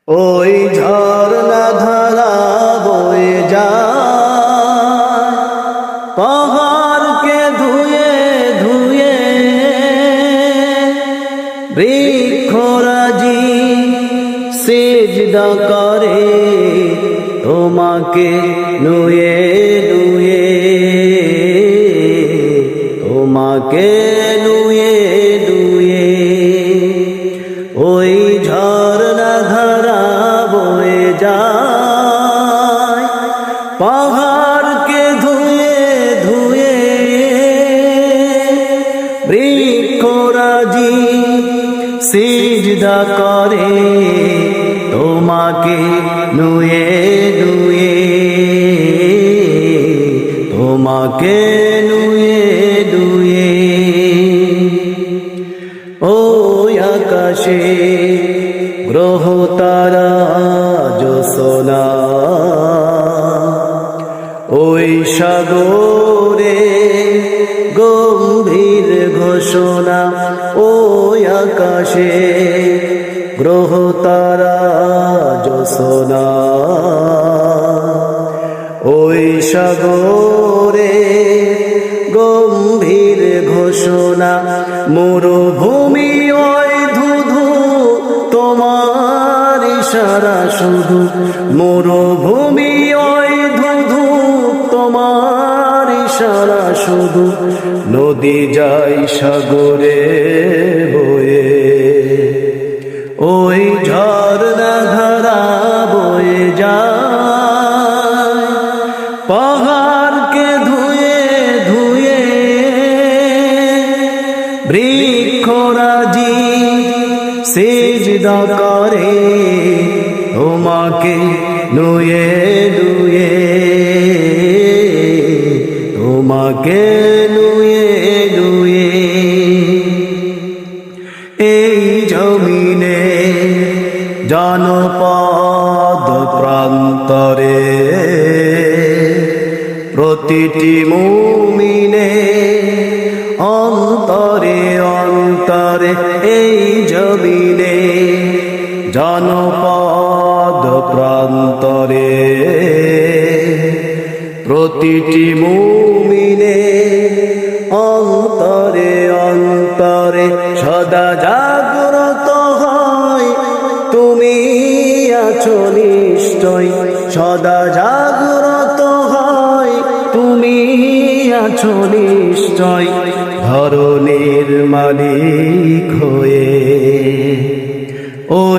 ওই ঝরনা ধারা বয়ে যায় পাহাড়কে ধুয়ে ধুয়ে, বৃক্ষরাজি সিজদা করে তোমাকে নুয়ে নুয়ে, তোমাকে নুয়ে নুয়ে। ওই ঝরনা ধারা বয়ে যায় পাহাড়কে ধুয়ে ধুয়ে, বৃক্ষরাজি সিজদা করে তোমাকে নুয়ে নুয়ে, তোমাকে নুয়ে নুয়ে। ওই আকাশে গ্রহ তারা জোছনা, ওই সাগরে গম্ভীর ঘোষণা। ওই আকাশে গ্রহ তারা জোছনা, ওই সাগরে গম্ভীর ঘোষণা। মরুভূমি ওই ধুধু তোমার ইশারা শুধু, মরুভূমি ওই ধুধু তোমার ইশারা শুধু। নদী যায় সাগরে বয়ে, ওই ঝরনা ধারা বয়ে যায় পাহাড়কে ধুয়ে ধুয়ে, বৃক্ষরাজি সিজদা করে তোমাকে নুয়ে নুয়ে, তোমাকে নুয়ে নুয়ে। এই জমিনে জনপদ প্রান্তরে প্রতিটি মুমিনে অন্তরে অন্তরে, এই জমিনে জনপদ প্রান্তরে প্রতিটি মুমিনে অন্তরে অন্তরে সদা জাগ্রত হয় তুমি আছো নিশ্চয়, সদা জাগ্রত হয় তুমি আছো নিশ্চয়, ধরনের মালিক হয়ে। ও